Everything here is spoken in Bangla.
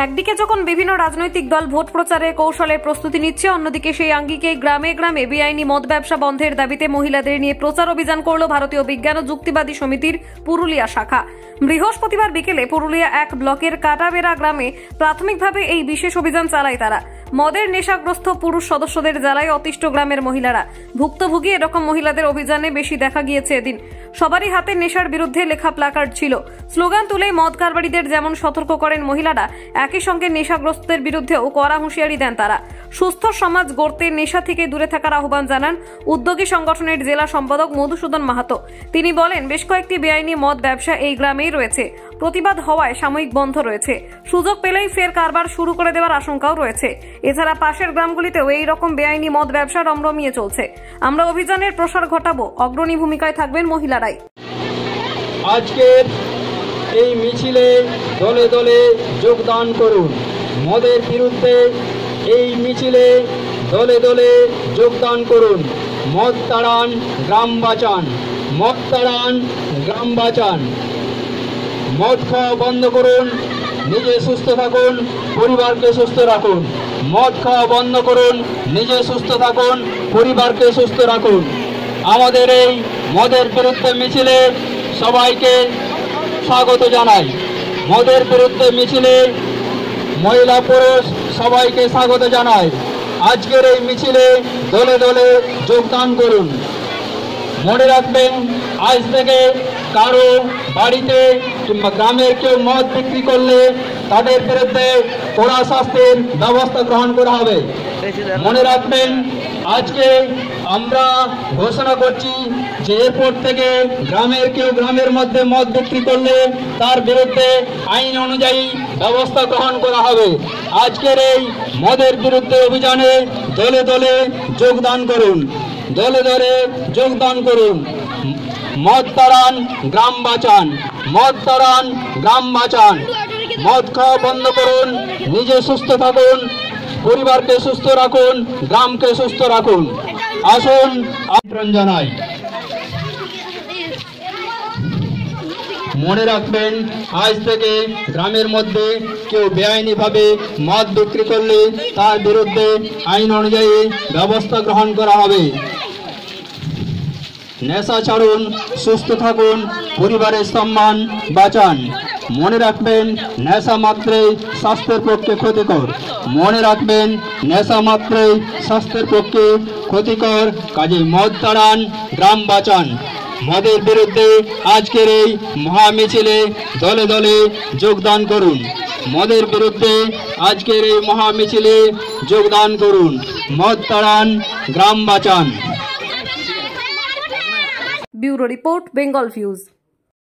একদিকে যখন বিভিন্ন রাজনৈতিক দল ভোট প্রচারে কৌশলে প্রস্তুতি নিচ্ছে, অন্যদিকে সেই আঙ্গিকে গ্রামে গ্রামে বেআইনি মদ ব্যবসা বন্ধের দাবিতে মহিলাদের নিয়ে প্রচার অভিযান করল ভারতীয় বিজ্ঞান ও যুক্তিবাদী সমিতির পুরুলিয়া শাখা। বৃহস্পতিবার বিকেলে পুরুলিয়া 1 ব্লকের কাটাবেড়া গ্রামে প্রাথমিকভাবে এই বিশেষ অভিযান চালায় তারা। মদের নেশাগ্রস্ত পুরুষ সদস্যদের জ্বালায় অতিষ্ঠ গ্রামের মহিলারা। ভুক্তভোগী এরকম মহিলাদের অভিযানে বেশি দেখা গিয়েছে এদিন। সবারই হাতে নেশার বিরুদ্ধে লেখা প্ল্যাকার্ড ছিল। স্লোগান তুলে মদ কারবারিদের যেমন সতর্ক করেন মহিলারা, একই সঙ্গে নেশাগ্রস্তদের বিরুদ্ধেও কড়া হুঁশিয়ারি দেন তারা। সুস্থ সমাজ গড়তে নেশা থেকে দূরে থাকার আহ্বান জানান উদ্যোগী সংগঠনের জেলা সম্পাদক মধুসূদন মাহাতো। তিনি বলেন, বেশ কয়েকটি বেআইনি মদ ব্যবসা এই গ্রামেই রয়েছে। প্রতিবাদ হওয়ায় সাময়িক বন্ধ রয়েছে। সুযোগ পেলেই ফের কারবার শুরু করে দেওয়ার আশঙ্কাও রয়েছে। এছাড়া পাশের গ্রামগুলিতেও এই রকম বেআইনি মদ ব্যবসা রমরমিয়ে চলছে। আমরা অভিযানের প্রসার ঘটাবো, অগ্রণী ভূমিকায় থাকবেন মহিলারাই। আজকের এই মিছিলে দলে দলে যোগদান করুন। মদের বিরুদ্ধে এই মিছিলে দলে দলে যোগদান করুন। মদ তাড়ান, গ্রাম বাঁচান। মদ তাড়ান, গ্রাম বাঁচান। মদ খাওয়া বন্ধ করুন, নিজে সুস্থ থাকুন, পরিবারকে সুস্থ রাখুন। মদ খাওয়া বন্ধ করুন, নিজে সুস্থ থাকুন, পরিবারকে সুস্থ রাখুন। আমাদের এই মদের বিরুদ্ধে মিছিলে সবাইকে স্বাগত জানাই। মদের বিরুদ্ধে মিছিলে মহিলা পুরুষ সবাইকে স্বাগত জানাই। আজকের এই মিছিলে দলে দলে যোগদান করুন। মনে রাখবেন, আজ থেকে কারো বাড়িতে কিংবা গ্রামের কেউ মদ বিক্রি করলে তাদের বিরুদ্ধে কড়া শাস্তির ব্যবস্থা গ্রহণ করা হবে। মনে রাখবেন, আজকে আমরা ঘোষণা করছি যে এরপর থেকে গ্রামের কেউ গ্রামের মধ্যে মদ বিক্রি করলে তার বিরুদ্ধে আইন অনুযায়ী ব্যবস্থা গ্রহণ করা হবে। আজকের এই মদের বিরুদ্ধে অভিযানে দলে দলে যোগদান করুন। দলে দলে যোগদান করুন। মদ তাড়ান, গ্রাম বাঁচান। মদ তাড়ান, গ্রাম বাঁচান। মদ খাওয়া বন্ধ করুন, নিজে সুস্থ থাকুন, পরিবারকে সুস্থ রাখুন, গ্রামকে সুস্থ রাখুন। আসুন আমন্ত্রণ জানাই। মনে রাখবেন, আজ থেকে গ্রামের মধ্যে কেউ বেআইনিভাবে মদ বিক্রি করলে তার বিরুদ্ধে আইন অনুযায়ী ব্যবস্থা গ্রহণ করা হবে। নেশা ছাড়ুন, সুস্থ থাকুন, পরিবারের সম্মান বাঁচান। মনে রাখবেন, নেশা মাত্রই স্বাস্থ্যের পক্ষে ক্ষতিকর। মনে রাখবেন, নেশা মাত্রই স্বাস্থ্যের পক্ষে ক্ষতিকর। কাজে মদ তাড়ান, গ্রাম বাঁচান। মদের বিরুদ্ধে আজকের এই মহামিছিলে দলে দলে যোগদান করুন। মদের বিরুদ্ধে আজকের এই মহামিছিলে যোগদান করুন। মদ তাড়ান, গ্রাম বাঁচান। Bureau report, Bengal views.